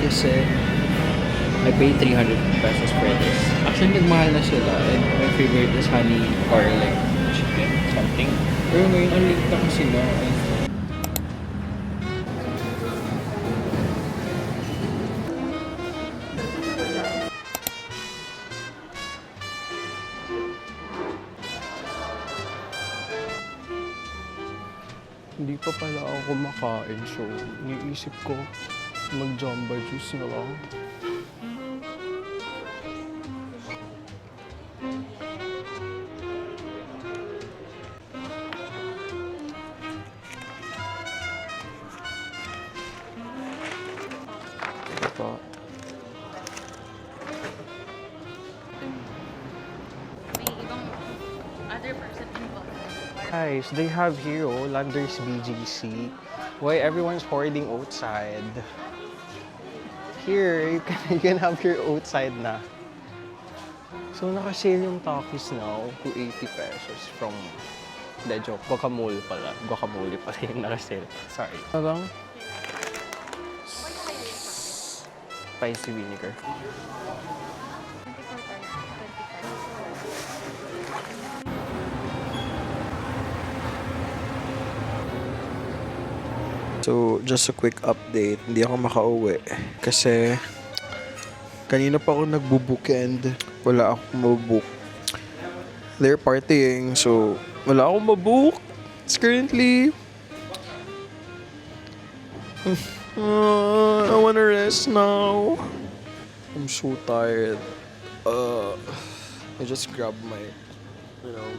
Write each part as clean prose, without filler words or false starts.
kasi I paid 300 pesos for this. Actually, nagmahal na sila. And my favorite is honey garlic chicken something. Pero ngayon, ang late na kasi na. Hindi pa pala ako kumakain, so iniisip ko mag-jamba juice na lang. Ito. May ibang other person involved. Guys, they have here, Landers BGC. Why everyone's hoarding outside? Here, you can have your outside na. So, naka-sale yung Takis now to 80 pesos from... Hindi, joke. Guacamole pala. Guacamole pala yung naka-sale. Sorry. Ano lang? Spicy vinegar. So, just a quick update. Hindi ako makauwi. Kasi, kanina pa ako nagbo-bookend. Wala akong mabook. They're partying, so wala akong mabook. It's currently... I wanna rest now. I'm so tired. I just grabbed my,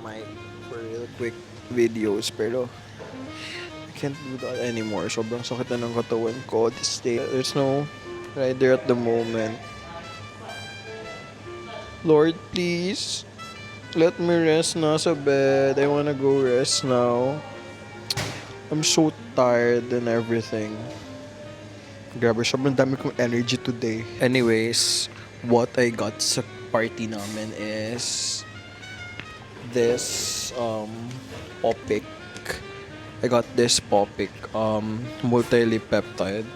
mic for real quick videos. Pero, can't do that anymore. Sobrang sakit na ng katawan ko this day. There's no rider at the moment. Lord, please. Let me rest na sa bed. I wanna go rest now. I'm so tired and everything. Grabe, sobrang dami kong energy today. Anyways, what I got sa party namin is this Popic. I got this Popic multi-lip peptide.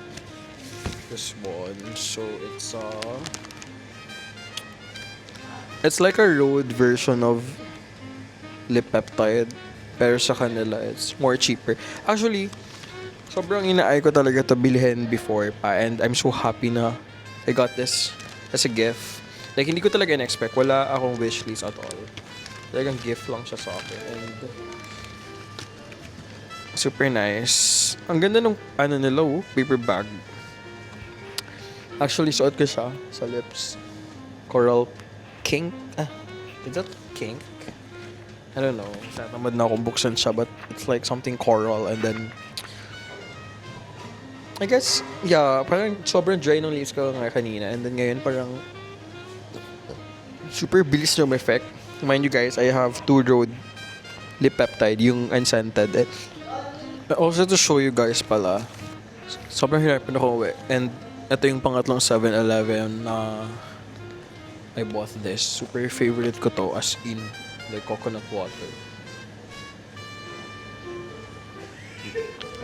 This one. So it's like a road version of lip peptide. Pero sa kanila, it's more cheaper. Actually, sobrang inaay ko talaga to bilhin before pa. And I'm so happy na I got this as a gift. Like, hindi ko talaga in-expect. Wala akong wishlist at all. Talagang gift lang siya sa akin. And super nice. Ang ganda nung nila, paper bag. Actually, suot ko siya sa lips. Coral kink. Is that kink? I don't know. Natamad na akong buksan siya, but it's like something coral. And then, I guess, yeah, parang sobrang dry nung lips ko nga kanina. And then ngayon, parang super bilis yung effect. Mind you guys, I have 2 road lip peptide, yung unscented. Also to show you guys pala, sobrang hirap na ako uwi. And ito yung pangatlong 7-Eleven na I bought this. Super favorite ko to, as in, like coconut water.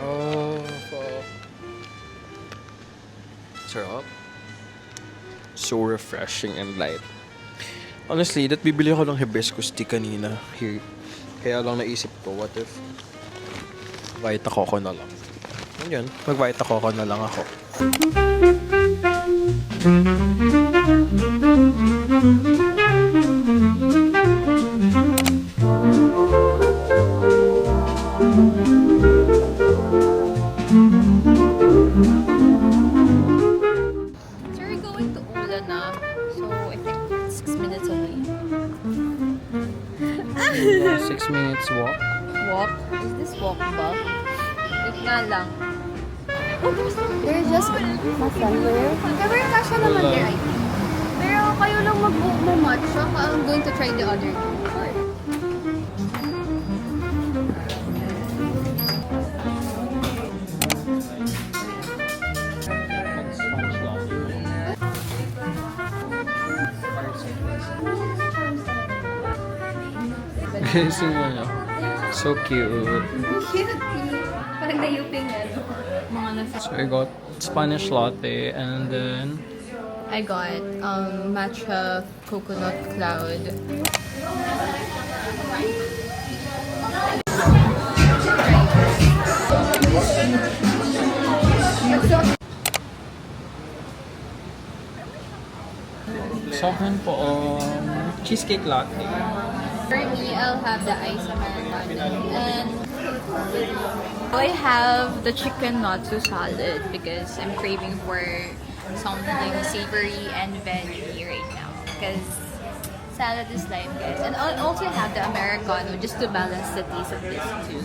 Oh, fuck. Sarap. So refreshing and light. Honestly, that bibili ako ng hibiscus tea kanina. Here. Kaya lang naisip ko, what if Vita Coco na lang. Yun, mag-Vita Coco na lang ako. So we're going to Ula na. So I think 6 minutes away. 6 minutes walk. Walk? Is this walk ba? Wait nga lang. They're just massager. Pero yung kasha naman there, I think. Pero kayo lang mag-book mo matcha. I'm going to try the other two. Sure. Guys, so cute. Cute. Parang nayuping ano. Mga nasa... So I got Spanish latte, and then I got matcha coconut cloud. sa akin po, cheesecake latte. For me, I'll have the ice americano. And I have the chicken natsu salad because I'm craving for something savory and veggie right now. Because salad is life, guys. And I'll also have the americano just to balance the taste of this too.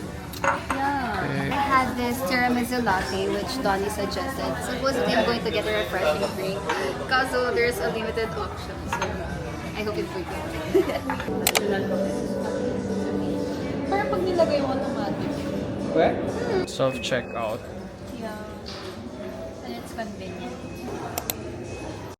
Yeah. I had this tiramisu latte, which Donnie suggested. Supposedly, I'm going to get a refreshing drink. Kaso, there's a limited option. So, I hope it's good. Parang pag nilagay mo automatic. Where? Self-checkout. Yeah. And it's convenient.